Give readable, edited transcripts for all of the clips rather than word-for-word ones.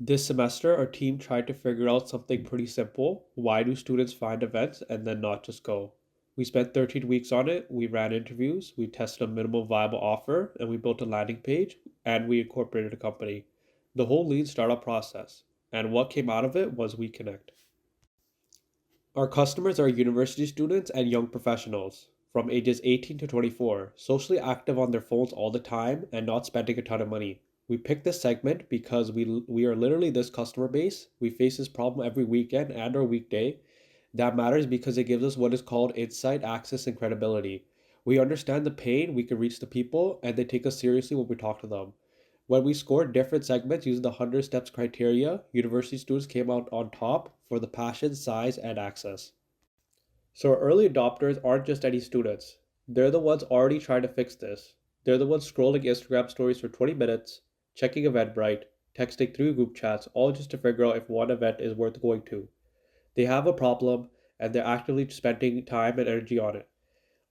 This semester, our team tried to figure out something pretty simple. Why do students find events and then not just go? We spent 13 weeks on it. We ran interviews, we tested a minimal viable offer, and we built a landing page, and we incorporated a company. The whole lean startup process. And what came out of it was WeConnect. Our customers are university students and young professionals from ages 18 to 24, socially active on their phones all the time and not spending a ton of money. We picked this segment because we are literally this customer base. We face this problem every weekend and or weekday. That matters because it gives us what is called insight, access, and credibility. We understand the pain, we can reach the people, and they take us seriously when we talk to them. When we scored different segments using the 100 steps criteria, university students came out on top for the passion, size, and access. So our early adopters aren't just any students. They're the ones already trying to fix this. They're the ones scrolling Instagram stories for 20 minutes, checking Eventbrite, texting through group chats, all just to figure out if one event is worth going to. They have a problem and they're actively spending time and energy on it.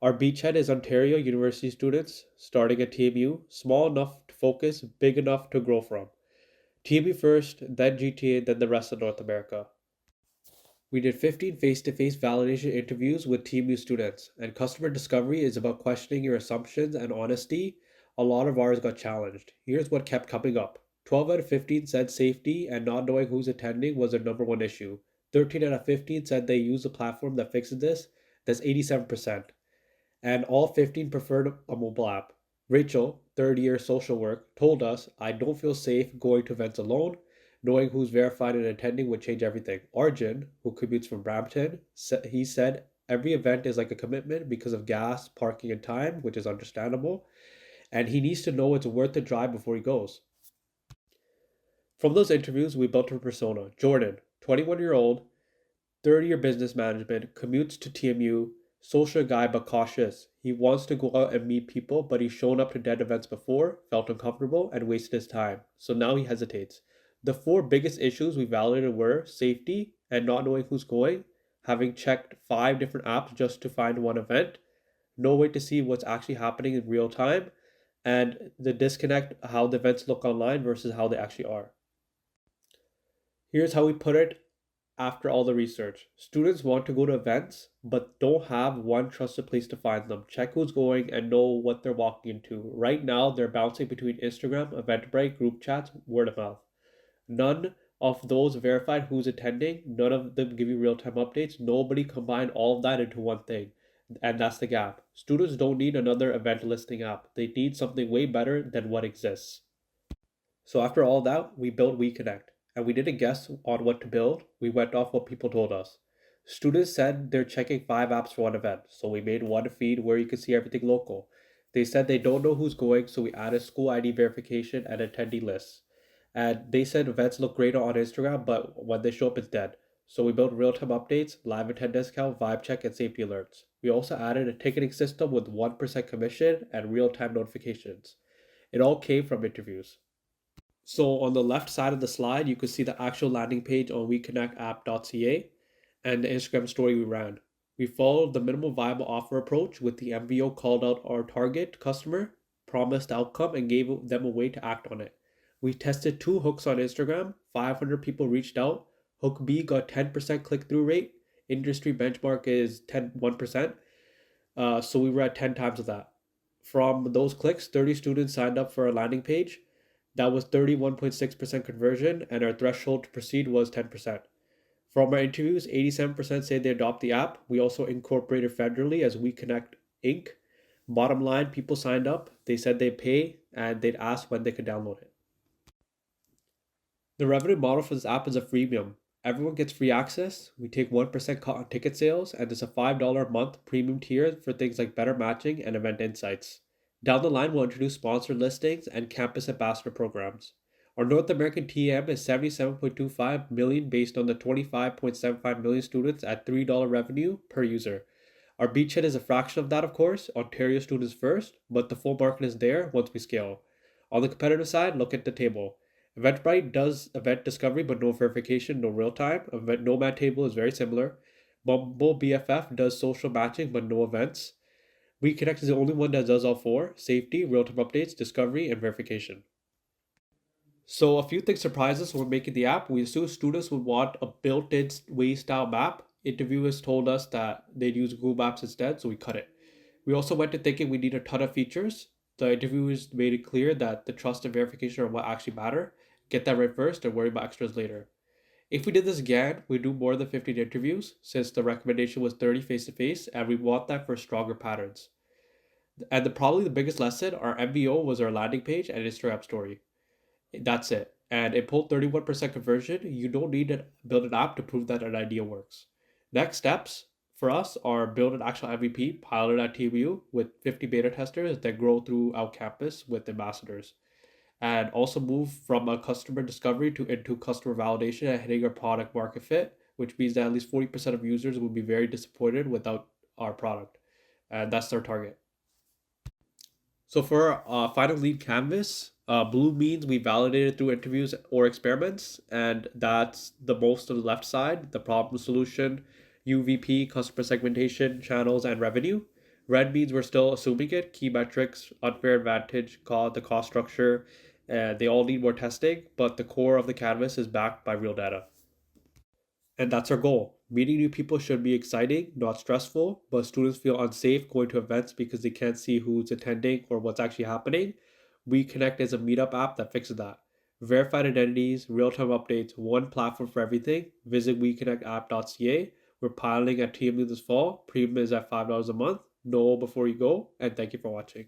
Our beachhead is Ontario University students starting at TMU, small enough to focus, big enough to grow from. TMU first, then GTA, then the rest of North America. We did 15 face to face validation interviews with TMU students, and customer discovery is about questioning your assumptions and honesty. A lot of ours got challenged. Here's what kept coming up: 12 out of 15 said safety and not knowing who's attending was their number one issue. 13 out of 15 said they use a platform that fixes this. That's 87%. And all 15 preferred a mobile app. Rachel, third year social work, told us, I don't feel safe going to events alone. Knowing who's verified and attending would change everything. Arjun, who commutes from Brampton, he said every event is like a commitment because of gas, parking, and time, which is understandable. And he needs to know it's worth the drive before he goes. From those interviews, we built a persona. Jordan, 21-year-old, third year business management, commutes to TMU, social guy but cautious. He wants to go out and meet people, but he's shown up to dead events before, felt uncomfortable, and wasted his time. So now he hesitates. The four biggest issues we validated were safety and not knowing who's going, having checked five different apps just to find one event, no way to see what's actually happening in real time, and the disconnect how the events look online versus how they actually are. Here's how we put it after all the research. Students want to go to events but don't have one trusted place to find them. Check who's going and know what they're walking into. Right now, they're bouncing between Instagram, Eventbrite, group chats, word of mouth. None of those verified who's attending, none of them give you real time updates. Nobody combined all of that into one thing. And that's the gap. Students don't need another event listing app, they need something way better than what exists. So after all that, we built WeConnect, and we didn't guess on what to build. We went off what people told us. Students said they're checking five apps for one event, so we made one feed where you could see everything local. They said they don't know who's going, so we added school ID verification and attendee lists. And they said events look great on Instagram, but when they show up, it's dead. So we built real-time updates, live attendance count, vibe check, and safety alerts. We also added a ticketing system with 1% commission and real-time notifications. It all came from interviews. So on the left side of the slide, you could see the actual landing page on WeConnectApp.ca and the Instagram story we ran. We followed the minimal viable offer approach with the MVO called out our target customer, promised outcome, and gave them a way to act on it. We tested two hooks on Instagram. 500 people reached out. Hook B got 10% click through rate. Industry benchmark is 1%. So we were at 10 times of that. From those clicks, 30 students signed up for a landing page. That was 31.6% conversion, and our threshold to proceed was 10%. From our interviews, 87% say they adopt the app. We also incorporated federally as WeConnect Inc. Bottom line, people signed up, they said they pay, and they'd ask when they could download it. The revenue model for this app is a freemium. Everyone gets free access. We take 1% cut on ticket sales, and there's a $5 a month premium tier for things like better matching and event insights. Down the line, we'll introduce sponsored listings and campus ambassador programs. Our North American TM is 77.25 million based on the 25.75 million students at $3 revenue per user. Our beachhead is a fraction of that, of course. Ontario students first, but the full market is there once we scale. On the competitive side, look at the table. Eventbrite does event discovery but no verification, no real time. Event Nomad table is very similar. Bumble BFF does social matching but no events. WeConnect is the only one that does all four: safety, real time updates, discovery, and verification. So a few things surprised us when we're making the app. We assumed students would want a built-in way-style map. Interviewers told us that they'd use Google Maps instead, so we cut it. We also went to thinking we need a ton of features. The interviewers made it clear that the trust and verification are what actually matter. Get that right first and worry about extras later. If we did this again, we'd do more than 15 interviews since the recommendation was 30 face to face, and we want that for stronger patterns. And probably the biggest lesson, our MVO was our landing page and Instagram story. That's it. And it pulled 31% conversion. You don't need to build an app to prove that an idea works. Next steps for us are build an actual MVP, pilot at TMU with 50 beta testers, then grow throughout campus with ambassadors. And also move from a customer discovery to into customer validation and hitting our product market fit, which means that at least 40% of users will be very disappointed without our product. And that's their target. So for final lead canvas, blue means we validated through interviews or experiments, and that's the most on the left side, the problem solution, UVP, customer segmentation, channels, and revenue. Red means we're still assuming it, key metrics, unfair advantage, the cost structure, and they all need more testing, but the core of the canvas is backed by real data. And that's our goal. Meeting new people should be exciting, not stressful, but students feel unsafe going to events because they can't see who's attending or what's actually happening. WeConnect is a meetup app that fixes that. Verified identities, real time updates, one platform for everything. Visit WeConnectApp.ca. We're piloting at TMU this fall. Premium is at $5 a month. Know before you go, and thank you for watching.